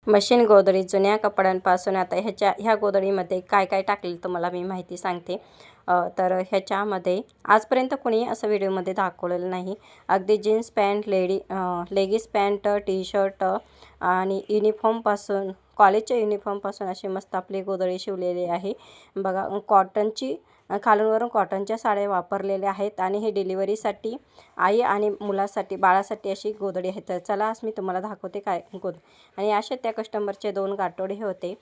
Machine गोधडी जुन्या कपड्यांपासून आता ह्या गोधडीमध्ये काय काय टाकलेलं तुम्हाला मी माहिती सांगते. तर ह्याच्यामध्ये आजपर्यंत कोणी असं व्हिडिओमध्ये दाखवलेलं नाही. अगदी jeans pant, leggings pant, T shirt आणि युनिफॉर्मपासून, कॉलेजच्या युनिफॉर्मपासून अशी मस्त आपली गोधडी शिवलेली आहे. बघा, कॉटनची, खालूनवरून कॉटनच्या साड्या वापरलेल्या आहेत आणि हे डिलिव्हरीसाठी, आई आणि मुलासाठी, बाळासाठी अशी गोधडी आहे. तर चला आज मी तुम्हाला दाखवते काय आणि असे त्या कस्टमरचे 2 गाठोडे होते.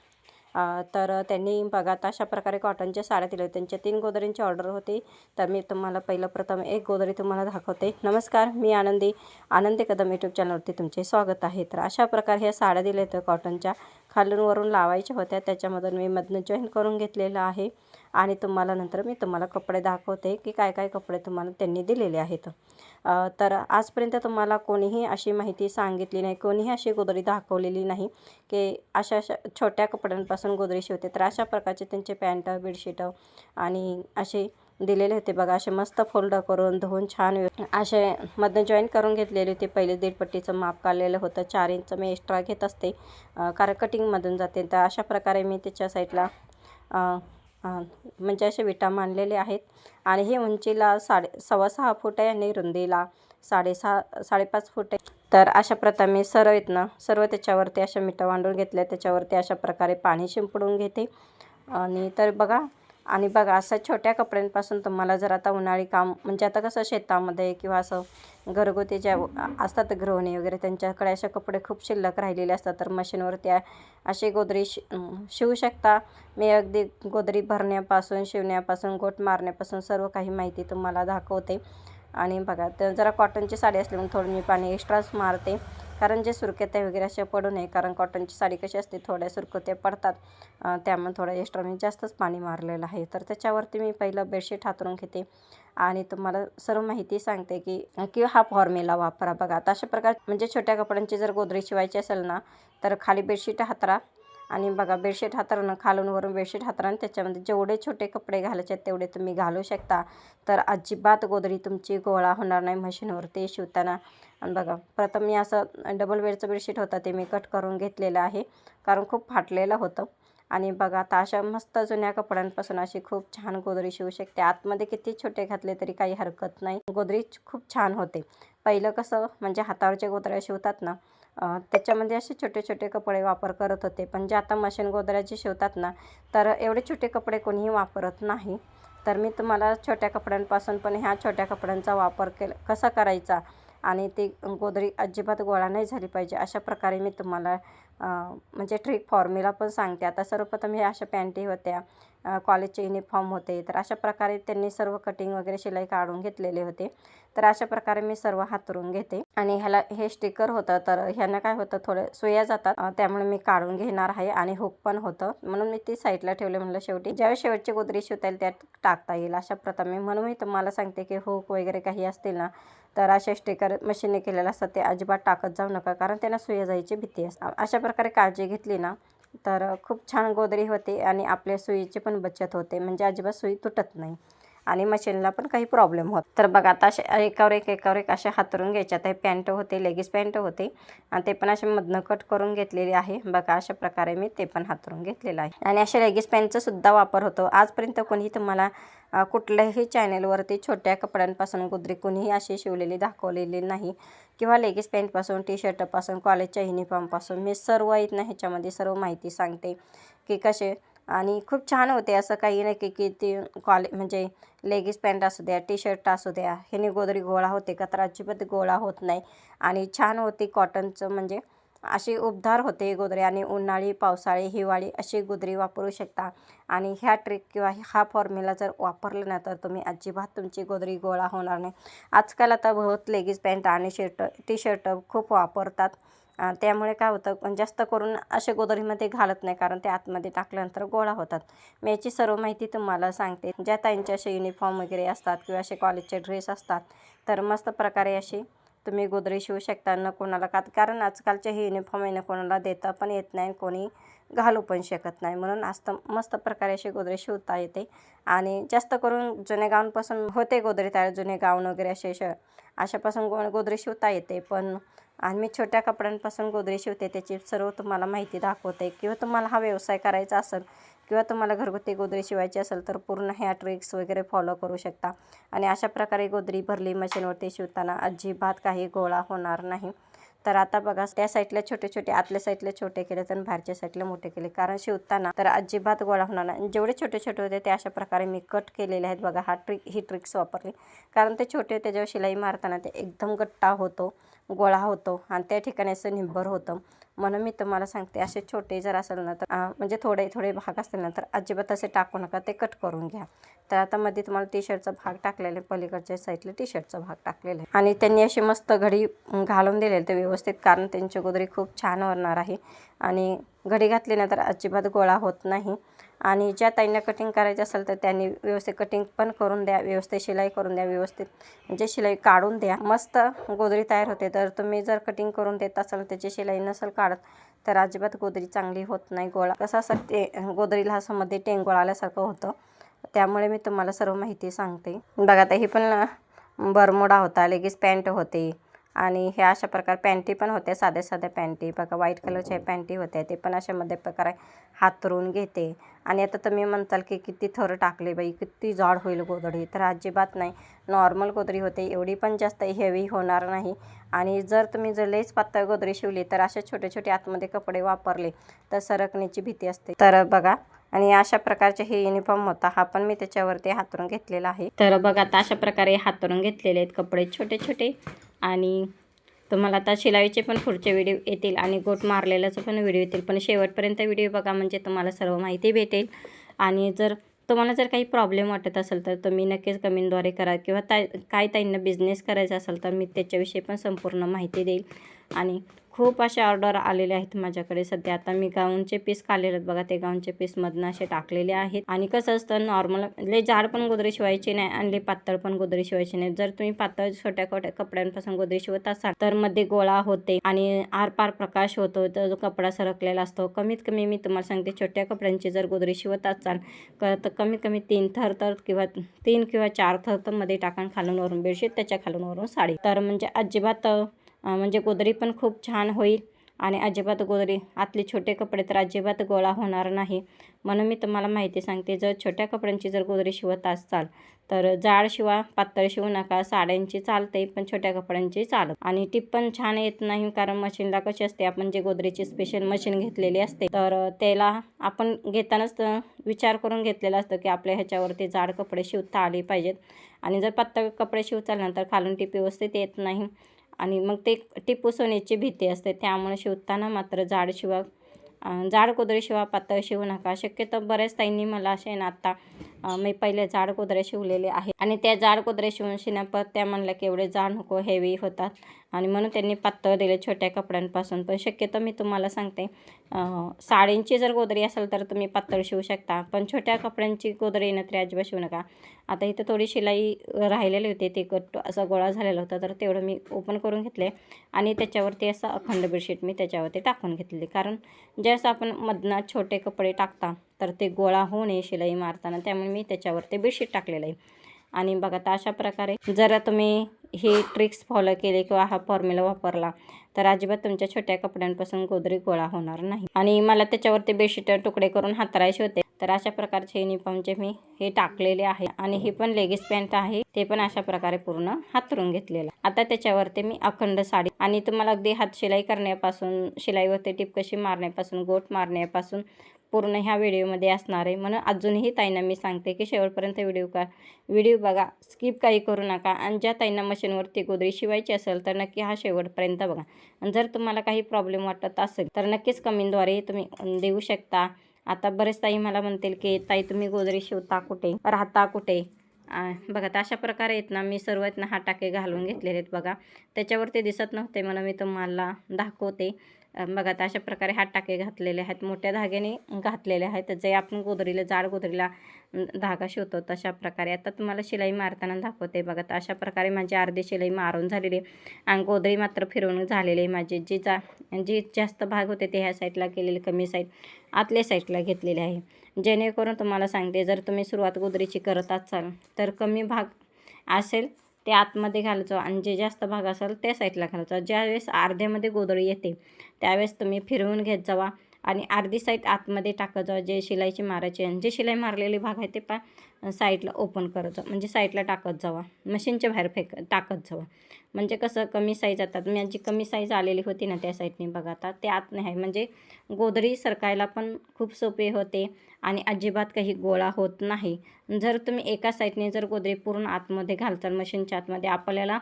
तर त्यांनी बघा अशा प्रकारे कॉटनच्या साड्या दिल्या. त्यांच्या 3 गोधडींची ऑर्डर होती. तर मी तुम्हाला प्रथम एक गोधडी तुम्हाला दाखवते. नमस्कार, मी आनंदी कदम यूट्यूब चॅनलवरती तुमचे स्वागत आहे. तर अशा प्रकारे ह्या साड्या दिल्या तर कॉटनच्या, खालून वरून लावायच्या होत्या. त्याच्यामधून मी मधनं जॉईन करून घेतलेलं आहे आणि नंतर मी तुम्हाला कपडे दाखवते की काय काय कपडे तुम्हाला त्यांनी दिलेले आहेत. तर आजपर्यंत तुम्हाला कोणीही अशी माहिती सांगितली नाही, कोणीही अशी गोधडी दाखवलेली नाही की अशा छोट्या कपड्यांपासून गोधडी शिवते. तर अशा प्रकारचे त्यांचे पॅन्ट, बेडशीट आणि असे दिलेले होते. बघा, असे मस्त फोल्ड करून धुवून छान असे मधनं जॉईन करून घेतलेले होते. पहिले 1.5 पट्टीचं माप काढलेलं होतं. 4 इंच मी एक्स्ट्रा घेत असते कारण कटिंगमधून जाते. तर अशा प्रकारे मी त्याच्या साईडला म्हणजे असे विटा मांडलेले आहेत आणि हे उंचीला 6.5 फूट आहे आणि रुंदीला 5.5 फूट आहे. तर अशा प्रकारे सर्व त्याच्यावरती अशा विटा मांडून घेतल्या. त्याच्यावरती अशा प्रकारे पाणी शिंपडून घेते आणि बघा असं छोट्या कपड्यांपासून तुम्हाला जर आता उन्हाळी काम, म्हणजे आता कसं शेतामध्ये किंवा असं घरगुती ज्या असतात गृहिणी वगैरे, त्यांच्याकडे असे कपडे खूप शिल्लक राहिलेले असतात. तर मशीनवरती अशी गोधडी शिवू शकता. मी अगदी गोधडी भरण्यापासून, शिवण्यापासून, गोट मारण्यापासून सर्व काही माहिती तुम्हाला दाखवते. आणि बघा, तर जरा कॉटनची साडी असली म्हणून थोडं मी पाणी एक्स्ट्राच मारते कारण जे सुरकुत्या वगैरे अशा पडू नये. कारण कॉटनची साडी कशी असते, थोड्या सुरकुत्या पडतात, त्यामुळे थोडं एक्स्ट्रा मी जास्तच पाणी मारलेलं आहे. तर त्याच्यावरती मी पहिलं बेडशीट हातरून घेते आणि तुम्हाला सर्व माहिती सांगते की हा फॉर्म्युला वापरा. बघा, आता अशा प्रकारे म्हणजे छोट्या कपड्यांची जर गोधडी शिवायची असेल ना, तर खाली बेडशीट हातरा आणि बघा, बेडशीट हातरणं, खालून वरून बेडशीट हातरा आणि त्याच्यामध्ये जेवढे छोटे कपडे घालायचे तेवढे तुम्ही घालू शकता. तर अजिबात गोधडी तुमची गोळा होणार नाही मशीनवरती शिवताना. आणि बघा, प्रथम मी असं डबल बेडचं बेडशीट होतं ते मी कट करून घेतलेलं आहे कारण खूप फाटलेलं होतं. आणि बघा, आता अशा मस्त जुन्या कपड्यांपासून अशी खूप छान गोधडी शिवू शकते. आतमध्ये किती छोटे घातले तरी काही हरकत नाही, गोधडी खूप छान होते. पहिलं कसं म्हणजे हातावरच्या गोधड्या शिवतात ना, त्याच्यामध्ये असे छोटे छोटे कपडे वापर करत होते. पण जे आता मशीन गोधड्या जे शिवतात ना, तर एवढे छोटे कपडे कोणीही वापरत नाही. तर मी तुम्हाला छोट्या कपड्यांपासून पण ह्या छोट्या कपड्यांचा वापर कसा करायचा आणि ती गोधडी अजिबात गोळा नाही झाली पाहिजे, अशा प्रकारे मी तुम्हाला म्हणजे ट्रिक फॉर्म्युला पण सांगते. आता सर्वप्रथम हे अशा पॅन्टी होत्या, कॉलेजचे युनिफॉर्म होते. तर अशा प्रकारे त्यांनी सर्व कटिंग वगैरे शिलाई काढून घेतलेले होते. तर अशा प्रकारे मी सर्व हातरून घेते आणि ह्याला हे स्टिकर होतं, तर ह्यानं काय होतं, थोडे सुया जातात, त्यामुळे मी काढून घेणार आहे. आणि हुक पण होतं म्हणून मी ती साईडला ठेवले. म्हणलं शेवटी ज्यावेळेस शेवटची गोधडी शिवता येईल त्यात टाकता येईल अशा प्रकारे. म्हणून मी तुम्हाला सांगते की हुक वगैरे काही असतील ना, तर असे स्टिकर मशीनने केलेले असतात ते अजिबात टाकत जाऊ नका कारण त्यांना सुया जायची भीती असते. अशा प्रकारे काळजी घेतली ना, तर खूप छान गोधडी होते आणि आपल्या सुईची पण बचत होते, म्हणजे अजिबात सुई तुटत नाही आणि मशीनला पण काही प्रॉब्लेम होत. तर बघा, आता असे एकावर एक असे हातरून घ्यायचे. आता हे पॅन्ट होते, लेगीज पॅन्ट होते आणि ते पण असे मधनं कट करून घेतलेले आहे. बघा, अशा प्रकारे मी ते पण हातरून घेतलेलं आहे आणि अशा लेगीज पॅन्टचा सुद्धा वापर होतो. आजपर्यंत कोणी तुम्हाला कुठल्याही चॅनेलवरती छोट्या कपड्यांपासून गोधडी कोणीही अशी शिवलेली दाखवलेली नाही किंवा लेगीज पॅन्टपासून, टी शर्टपासून, कॉलेजच्या युनिफॉर्मपासून मी सर्व ह्याच्यामध्ये सर्व माहिती सांगते की कसे. आणि खूप छान होते, असं काही नाही की ती म्हणजे लेगीज पॅन्ट असू द्या, टी शर्ट असू द्या, ह्याने गोधडी गोळा होते का, तर अजिबात गोळा होत नाही आणि छान होती. कॉटनचं म्हणजे अशी उबदार होते गोधडी आणि उन्हाळी, पावसाळी, हिवाळी अशी गोधडी वापरू शकता. आणि ह्या ट्रिक किंवा हा फॉर्म्युला जर वापरला ना, तर तुम्ही अजिबात तुमची गोधडी गोळा होणार नाही. आजकाल आता बहुत लेगीज पॅन्ट आणि टी शर्ट खूप वापरतात, त्यामुळे काय होतं, जास्त करून असे गोधडीमध्ये घालत नाही कारण ते आतमध्ये टाकल्यानंतर गोळा होतात. मी याची सर्व माहिती तुम्हाला सांगते. ज्या ताईंचे असे युनिफॉर्म वगैरे असतात किंवा असे कॉलेजचे ड्रेस असतात, तर मस्त प्रकारे अशी तुम्ही गोधडी शिवू शकता. न कोणाला कारण आजकालचे हे युनिफॉर्म आहे ना, कोणाला देता पण येत नाही, कोणी घालू पण शकत नाही. म्हणून मस्त प्रकारे अशी गोधडी शिवता येते. आणि जास्त करून जुन्या गाऊनपासून होते गोधडी तयार, जुने गाऊन वगैरे अशापासून गोधडी शिवता येते. पण आणि मी छोट्या कपड्यांपासून गोदडी शिवते त्याची सर्व तुम्हाला माहिती दाखवते. किंवा तुम्हाला हा व्यवसाय करायचा असेल किंवा तुम्हाला घरगुती गोदडी शिवायची असेल तर पूर्ण ह्या ट्रिक्स वगैरे फॉलो करू शकता. आणि अशा प्रकारे गोदडी भरली मशीनवरती शिवताना अजिबात काही गोळा होणार नाही. तर आता बघा, त्या साईडला छोटे छोटे, आतल्या साईडला छोटे केले तर बाहेरच्या साईडला मोठे केले, कारण शिवताना तर अजिबात गोळा होणार नाही. जेवढे छोटे छोटे होते ते अशा प्रकारे मी कट केलेले आहेत. बघा, ही ट्रिक्स वापरली, कारण ते छोटे होते त्याच्यावर शिलाई मारताना ते एकदम गट्टा होतो, गोळा होतो आणि त्या ठिकाणी असं निब्बर होतं. म्हणून मी तुम्हाला सांगते, असे छोटे जर असेल ना तर म्हणजे थोडे थोडे भाग असतील ना तर अजिबात असे टाकू नका, ते कट करून घ्या. तर आता मध्ये तुम्हाला टी शर्टचा भाग टाकलेला आहे, पलीकडच्या साईडला टी शर्टचा भाग टाकलेला आहे. आणि त्यांनी अशी मस्त घडी घालून दिलेली ते व्यवस्थित, कारण त्यांची गोदडी खूप छान होणार आहे. आणि घडी घातली ना तर अजिबात गोळा होत नाही. आणि ज्या ताईंना कटिंग करायचं असेल तर त्यांनी व्यवस्थित कटिंग पण करून द्या, व्यवस्थित शिलाई करून द्या, व्यवस्थित म्हणजे शिलाई काढून द्या, मस्त गोदडी तयार होते. तर तुम्ही जर कटिंग करून देत असाल, त्याची शिलाई नसेल काढत, तर अजिबात गोदडी चांगली होत नाही. गोळा कसं असं गोदडीला असं मध्ये टेंगोळा आल्यासारखं होतं. त्यामुळे मी तुम्हाला सर्व माहिती सांगते. बघा, आता ही पण बरमुडा होता, लेगीज पॅन्ट होते आणि ह्या अशा प्रकारे पॅन्टी पण होत्या, साध्या साध्या पॅन्टी. बघा, व्हाईट कलरच्या पॅन्टी होत्या, ते पण अशा मध्ये प्रकारे हातरून घेते. आणि आता तुम्ही म्हणताल की किती थर टाकले बाई, किती जाड होईल गोदडी, तर अजिबात नाही, नॉर्मल गोदडी होते, एवढी पण जास्त हेवी होणार नाही. आणि जर तुम्ही लईच पातळ गोदडी शिवली तर अशा छोटे छोटे आतमध्ये कपडे वापरले तर सरकण्याची भीती असते. तर बघा, आणि अशा प्रकारचे हे युनिफॉर्म होता, हा पण मी त्याच्यावरती हातरून घेतलेला आहे. तर बघा, आता अशा प्रकारे हातरून घेतलेले आहेत कपडे छोटे छोटे. आणि तुम्हाला आता शिलाईचे पण पुढचे व्हिडिओ येतील आणि गोट मारलेल्याचं पण व्हिडिओ येतील, पण शेवटपर्यंत व्हिडिओ बघा, म्हणजे तुम्हाला सर्व माहिती भेटेल. आणि जर तुम्हाला जर काही प्रॉब्लेम वाटत असेल तर तुम्ही नक्कीच कमेंटद्वारे करा, किंवा काही ताईंना बिझनेस करायचा असेल तर मी त्याच्याविषयी पण संपूर्ण माहिती देईल. आणि खूप अशा ऑर्डर आलेले आहेत माझ्याकडे सध्या. आता मी गाऊनचे पीस काढलेले आहेत बघा, ते गाऊनचे पीसमधनं असे टाकलेले आहेत. आणि कसं असतं, नॉर्मल लय जाड पण गोदडी शिवायची नाही आणि लय पातळ पण गोदडी शिवायची नाही. जर तुम्ही पातळ छोट्या कपड्यांपासून गोदडी शिवत असाल तर मध्ये गोळा होते आणि आरपार प्रकाश होतो, तर जो कपडा सरकलेला असतो. कमीत कमी मी तुम्हाला सांगते, छोट्या कपड्यांची जर गोदडी शिवत असाल तर कमीत कमी 3 थर तर किंवा 3 किंवा 4 थर तर मध्ये टाकून, खालून वरून बेडशीट, त्याच्या खालून वरून साडी, तर म्हणजे अजिबात म्हणजे गोदडी पण खूप छान होईल. आणि अजिबात गोदडी, आतले छोटे कपडे तर अजिबात गोळा होणार नाही. म्हणून मी तुम्हाला माहिती सांगते, जर छोट्या कपड्यांची जर गोदडी शिवत असाल तर जाड शिवा, पातळ शिवू नका. साड्यांची चालते पण छोट्या कपड्यांची चालत. आणि टिप पण छान येत नाही, कारण मशीनला कशी असते, आपण जे गोदडीची स्पेशल मशीन घेतलेली असते तर त्याला आपण घेतानाच विचार करून घेतलेला असतं की आपल्या ह्याच्यावरती जाड कपडे शिवता आले पाहिजेत. आणि जर पातळ कपडे शिवताल ना तर खालून टिप व्यवस्थित येत नाही आणि मग ते टिप उसवण्याची भीती असते. त्यामुळे शिवताना मात्र जाड शिवा, जाड गोदडी शिवा, पातळ शिवू नका. शक्यतो बऱ्याच ताईंनी मला असे ना, आता मी पहिले जाड गोदड्या शिवलेले आहे आणि त्या जाड गोदड्या शिवून शिवण्यापर त्या म्हणल्या की एवढे जाड नको, हेवी होतात, आणि म्हणून त्यांनी पातळ दिले छोट्या कपड्यांपासून. पण शक्यतो मी तुम्हाला सांगते, साडींची जर गोदडी असेल तर तुम्ही पातळ शिवू शकता, पण छोट्या कपड्यांची गोदडी ना तरी अजिबात शिवू नका. आता इथं थोडी शिलाई राहिलेली होती, ते कट असा गोळा झालेला होता, तर तेवढं मी ओपन करून घेतले आणि त्याच्यावरती असं अखंड बेडशीट मी त्याच्यावरती टाकून घेतलेली. कारण ज्यावेळेस आपण मधनं छोटे कपडे टाकता तर ते गोळा होऊ नये शिलाई मारताना, त्यामुळे मी त्याच्यावरती बेडशीट टाकलेलं आहे. आणि बघा, तर अशा प्रकारे जर तुम्ही हे ट्रिक्स फॉलो केले किंवा हा फॉर्म्युला वापरला तर अजिबात तुमच्या छोट्या कपड्यांपासून गोदडी गोळा होणार नाही. आणि मला त्याच्यावरती बेडशीट तुकडे करून हातरायचे होते, तर अशा प्रकारचे युनिफॉर्मचे मी हे टाकलेले आहे. आणि ही पण लेगीज पॅन्ट आहे, ते पण अशा प्रकारे पूर्ण हातरून घेतलेलं. आता त्याच्यावरती मी अखंड साडी, आणि तुम्हाला अगदी हात शिलाई करण्यापासून, शिलाईवरती टिप कशी मारण्यापासून, गोट मारण्यापासून पूर्ण ह्या व्हिडिओमध्ये असणार आहे. म्हणून अजूनही ताईंना मी सांगते की शेवटपर्यंत व्हिडिओ बघा, स्किप काही करू नका. आणि ज्या ताईंना मशीनवरती गोदडी शिवायची असेल तर नक्की हा शेवटपर्यंत बघा. आणि जर तुम्हाला काही प्रॉब्लेम वाटत असेल तर नक्कीच कमेंटद्वारे तुम्ही देऊ शकता. आता बरेच ताई मला म्हणतील की ताई तुम्ही गोदडी शिवता कुठे, राहता कुठे. बघा, तर अशा प्रकारे आहेत ना, मी सर्व आहेत ना हा टाके घालून घेतलेले आहेत बघा. त्याच्यावरती दिसत नव्हते म्हणून मी तुम्हाला दाखवते. बघा, तर अशा प्रकारे हात टाके घातलेले आहेत, मोठ्या धाग्याने घातलेले आहेत, जे आपण गोदडीला, जाड गोदडीला धागा शिवतो तशा प्रकारे. आता तुम्हाला शिलाई मारताना दाखवते बघा. तर अशा प्रकारे माझी अर्धी शिलाई मारून झालेली आणि गोदडी मात्र फिरवून झालेली आहे माझी. जी जास्त भाग होते ते ह्या साईडला केलेले, कमी साईड आतल्या साईडला घेतलेले आहे. जेणेकरून तुम्हाला सांगते, जर तुम्ही सुरुवात गोदडीची करत असाल तर कमी भाग असेल ते आतमध्ये घालायचं आणि जे जास्त भाग असेल त्या साईडला घालायचं. ज्यावेळेस अर्ध्यामध्ये गोधडी येते त्यावेळेस तुम्ही फिरवून घेत जावा आणि अर्धी साईड आतमध्ये टाकत जावा जे शिलाईची मारायची. आणि जे शिलाई मारलेली भाग आहे ते साईडला ओपन करत जावा, म्हणजे साईडला टाकत जावा, मशीनच्या बाहेर टाकत जावा. म्हणजे कसं कमी साईज येतात. माझी कमी साईज आलेली होती ना त्या साईडने बघा आता ते आत नाही आहे, म्हणजे गोधडी सरकायला पण खूप सोपे होते आणि अजिबात काही गोळा होत नाही. जर तुम्ही एका साईडने जर गोधडी पूर्ण आतमध्ये घालताल मशीनच्या आतमध्ये आपल्याला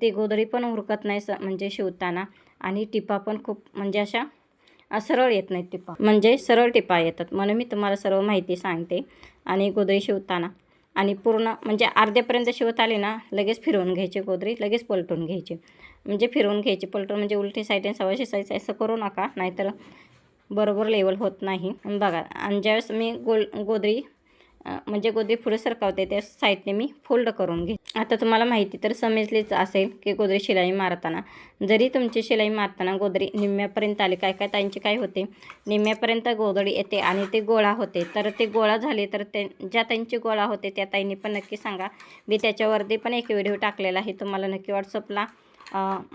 ती गोधडी पण उरकत नाही म्हणजे शिवताना. आणि टिपा पण खूप म्हणजे अशा सरळ येत नाहीत टिपा, म्हणजे सरळ टिपा येतात. म्हणून मी तुम्हाला सर्व माहिती सांगते. आणि गोधडी शिवताना आणि पूर्ण म्हणजे अर्ध्यापर्यंत शिवत आले ना लगेच फिरवून घ्यायची गोधडी, लगेच पलटून घ्यायची. म्हणजे फिरवून घ्यायची पलटून, म्हणजे उलटी साईडने सव्वाशे साईज असं करू नका, नाहीतर बरोबर लेवल होत नाही. बघा आणि ज्यावेळेस मी गोधडी म्हणजे गोधडी पुढे सरकावते त्या साईडने मी फोल्ड करून घे. आता तुम्हाला माहिती तर समजलीच असेल की गोधडी शिलाई मारताना जरी तुमची शिलाई मारताना गोधडी निम्म्यापर्यंत आली, काय काय ताईंची काय होते निम्म्यापर्यंत गोधडी येते आणि ते गोळा होते, तर ते गोळा झाले तर ज्या ताईंची गोळा होते त्या ताईंनी पण नक्की सांगा. मी त्याच्यावरती पण एक व्हिडिओ टाकलेला आहे, तुम्हाला नक्की व्हॉट्सअपला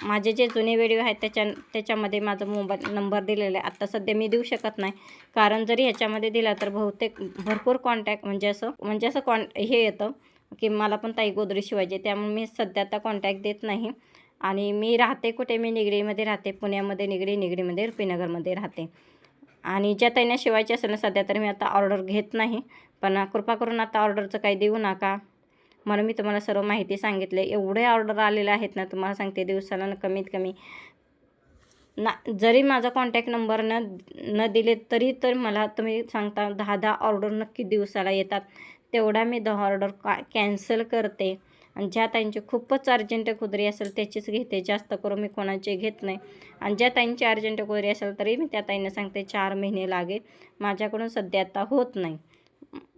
माझे जे जुने व्हिडिओ आहेत त्याच्यामध्ये माझा मोबाईल नंबर दिलेला आहे. आत्ता सध्या मी देऊ शकत नाही, कारण जरी ह्याच्यामध्ये दिला तर बहुतेक भरपूर कॉन्टॅक्ट म्हणजे असं हे येतं की मला पण ताई गोधडी शिवायची, त्यामुळे मी सध्या आता कॉन्टॅक्ट देत नाही. आणि मी राहते कुठे, मी निगडीमध्ये राहते, पुण्यामध्ये निगडीमध्ये रुपीनगरमध्ये राहते. आणि ज्या ताईंना शिवायची असेल ना सध्या तर मी आता ऑर्डर घेत नाही, पण कृपा करून आता ऑर्डरचं काही देऊ नका. म्हणून मी तुम्हाला सर्व माहिती सांगितले. एवढे ऑर्डर आलेले आहेत ना तुम्हाला सांगते, दिवसाला कमीत कमी जरी माझा कॉन्टॅक्ट नंबर न दिले तरी तर मला तुम्ही सांगता 10 ऑर्डर नक्की दिवसाला येतात. तेवढा मी 10 ऑर्डर कॅन्सल करते. आणि ज्या ताईंची खूपच अर्जंट गोधडी असेल त्याचीच घेते, जास्त करून मी कोणाची घेत नाही. आणि ज्या ताईंची अर्जंट गोधडी असेल तरी मी त्या ताईंना सांगते 4 महिने लागेल, माझ्याकडून सध्या आता होत नाही.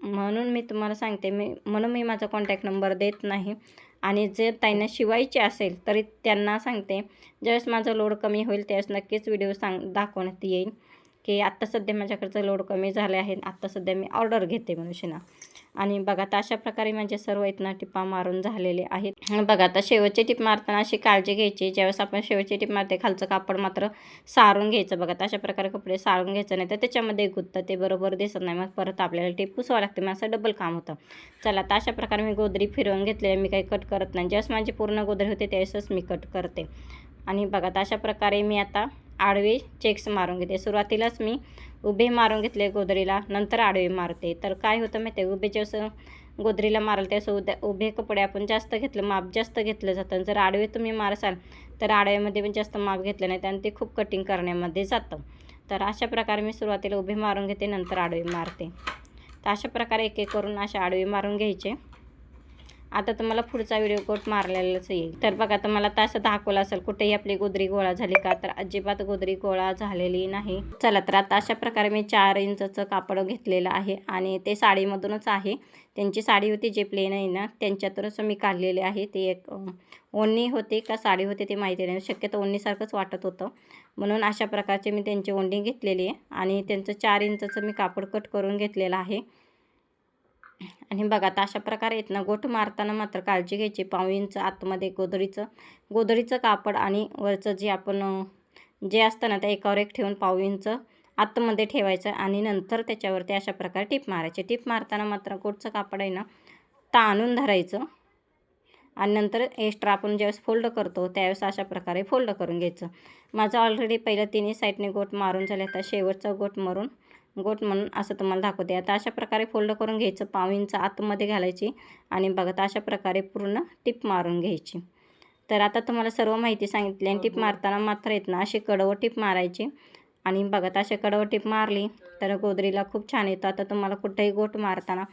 म्हणून मी तुम्हाला सांगते, म्हणून मी माझा कॉन्टॅक्ट नंबर देत नाही. आणि जे ताईंना शिवायचे असेल तरी त्यांना सांगते ज्यावेळेस माझा लोड कमी होईल त्यावेळेस नक्कीच व्हिडिओ दाखवण्यात येईल की आत्ता सध्या माझ्याकडचं लोड कमी झाले आहे, आत्ता सध्या मी ऑर्डर घेते मनुष्यना. आणि बघा आता अशा प्रकारे माझे सर्व इथनं टिपा मारून झालेले आहेत. बघा आता शेवटची टिप मारताना अशी काळजी घ्यायची, ज्यावेळेस आपण शेवटची टिप मारते खालचं कापड मात्र सारून घ्यायचं. बघा अशा प्रकारे कपडे सारून घ्यायचं, नाही तर त्याच्यामध्ये गुत्तं ते बरोबर दिसत नाही, मग परत आपल्याला टिप पुसवावं लागते, मग असं डबल काम होतं. चला आता अशा प्रकारे मी गोधडी फिरवून घेतलेली, मी काही कट करत नाही. ज्यावेळेस माझी पूर्ण गोधडी होते त्यावेळेसच मी कट करते. आणि बघा आता अशा प्रकारे मी आता आडवे चेक्स मारून घेते. सुरुवातीलाच मी उभे मारून घेतले गोधडीला, नंतर आडवे मारते. तर काय होतं माहिती आहे, उभे जसं गोधडीला मारलं त्यासं उभे कपडे आपण जास्त घेतलं माप जास्त घेतलं जातं. जर आडवे तुम्ही मारसाल तर आडव्यामध्ये पण जास्त माप घेतलं नाही आणि ते खूप कटिंग करण्यामध्ये जातं. तर अशा प्रकारे मी सुरुवातीला उभे मारून घेते, नंतर आडवे मारते. तर अशा प्रकारे एक एक करून असे आडवे मारून घ्यायचे. आता तुम्हाला पुढचा व्हिडिओ गोट मारलेलाच येईल. तर बघा आता मला असं दाखवलं असेल कुठेही आपली गोधडी गोळा झाली का, तर अजिबात गोधडी गोळा झालेली नाही. चला तर आता अशा प्रकारे मी 4 इंचचं कापड घेतलेलं आहे आणि ते साडीमधूनच आहे. त्यांची साडी होती जे प्लेन आहे ना त्यांच्यातूनच मी काढलेले आहे. ते एक ओढणी होती का साडी होती ते माहिती नाही, शक्यतो ओढणीसारखंच वाटत होतं, म्हणून अशा प्रकारचे मी त्यांची ओढणी घेतलेली आहे. आणि त्यांचं 4 इंचचं मी कापड कट करून घेतलेलं आहे. आणि बघा आता अशा प्रकारे आहेत ना गोट मारताना मात्र काळजी घ्यायची. 1.5 इंच आतमध्ये गोधडीचं कापड आणि वरचं जे आपण जे असतं ना ते एकावर एक ठेवून 1.5 इंच आतमध्ये ठेवायचं आणि नंतर त्याच्यावरती अशा प्रकारे टिप मारायची. टिप मारताना मात्र गोटचं कापड आहे ना ताणून धरायचं आणि नंतर एक्स्ट्रा आपण ज्यावेळेस फोल्ड करतो त्यावेळेस अशा प्रकारे फोल्ड करून घ्यायचं. माझं ऑलरेडी पहिलं तिन्ही साईडने गोट मारून झाले, आता शेवटचा गोट म्हणून असं तुम्हाला दाखवते. आता अशा प्रकारे फोल्ड करून घ्यायचं, 1.5 इंच आतमध्ये घालायची आणि बघा अशा प्रकारे पूर्ण टिप मारून घ्यायची. तर आता तुम्हाला सर्व माहिती सांगितली. आणि टिप मारताना मात्र येत ना अशी कडवं टिप मारायची. आणि बघा अशी कडवं टिप मारली तर गोधडीला खूप छान येतं. आता तुम्हाला कुठेही गोट मारताना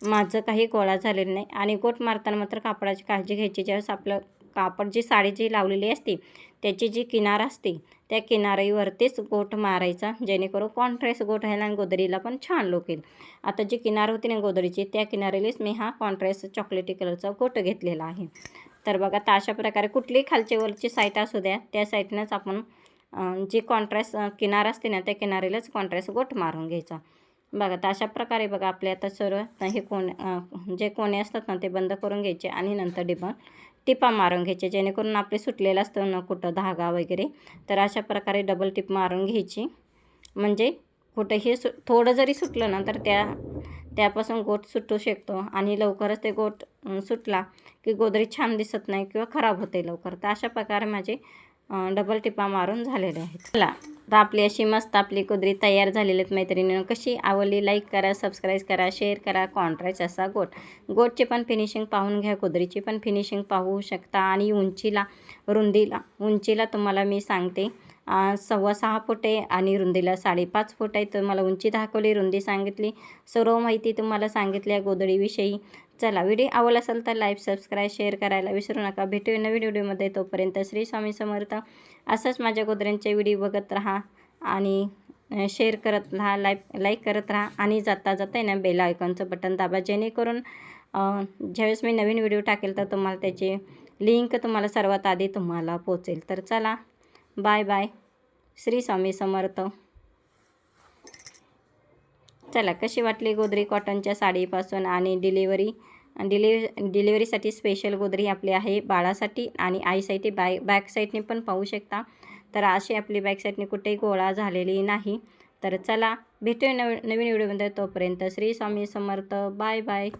माझं काही गोळा झालेलं नाही. आणि गोट मारताना मात्र कापडाची काळजी घ्यायची. ज्यावेळेस आपलं कापड जी साडी जी लावलेली असते त्याची जी किनार असते त्या किनारीवरतीच गोट मारायचा, जेणेकरून कॉन्ट्रास्ट गोट आहे आणि गोधडीला पण छान लुक येईल. आता जी किनार होती ना गोधडीची त्या किनारीलाच मी हा कॉन्ट्रास्ट चॉकलेटी कलरचा गोट घेतलेला आहे. तर बघा तर अशा प्रकारे कुठलीही खालची वरची साईड असू द्या त्या साईडनंच आपण जी कॉन्ट्रास्ट किनार असते ना त्या किनारीलाच कॉन्ट्रास्ट गोट मारून घ्यायचा. बघा तर अशा प्रकारे बघा आपले आता सर्व हे जे कोणे असतात ना ते बंद करून घ्यायचे आणि नंतर टिपा मारून घ्यायचे, जेणेकरून आपले सुटलेलं असतं ना कुठं धागा वगैरे, तर अशा प्रकारे डबल टिप मारून घ्यायची. म्हणजे कुठंही थोडं जरी सुटलं ना तर त्यापासून गोट सुटू शकतो आणि लवकरच ते गोट सुटला की गोदरी छान दिसत नाही किंवा खराब होते लवकर. तर अशा प्रकारे माझे डबल टिपा मारून झालेले आहेत. चला, तर आपली अशी मस्त आपली गोदरी तयार झालेली आहेत मैत्रिणींनो. कशी आवडली लाईक करा, सबस्क्राईब करा, शेअर करा. कॉन्ट्रास्ट असा गोटची पण फिनिशिंग पाहून घ्या, गोदरीची पण फिनिशिंग पाहू शकता. आणि उंचीला तुम्हाला मी सांगते 6.25 फूट आहे आणि रुंदीला 5.5 फूट आहे. तुम्हाला उंची दाखवली, रुंदी सांगितली, सर्व माहिती तुम्हाला सांगितली आहे गोदडीविषयी. चला, व्हिडिओ आवडला असेल तर लाईक, सबस्क्राईब, शेअर करायला विसरू नका. भेटूया नवीन व्हिडिओमध्ये. तोपर्यंत श्री स्वामी समर्थ. असंच माझ्या गोदऱ्यांचे व्हिडिओ बघत राहा आणि शेअर करत राहा, लाईक करत राहा. आणि जाता आहे ना बेल आयकॉनचं बटन दाबा, जेणेकरून ज्यावेळेस मी नवीन व्हिडिओ टाकेल तर तुम्हाला त्याची लिंक तुम्हाला सर्वात आधी तुम्हाला पोचेल. तर चला, बाय बाय. श्री स्वामी समर्थ. चला, कशी वाटली गोदरी कॉटनच्या साडीपासून. आणि डिलिव्हरीसाठी स्पेशल गोदरी आपली आहे, बाळासाठी आणि आईसाठी. बॅक साईडने पण पाहू शकता. तर अशी आपली बॅक साईडने कुठेही गोळा झालेली नाही. तर चला, भेटूया नवीन व्हिडिओमध्ये. तोपर्यंत श्री स्वामी समर्थ. Bye bye.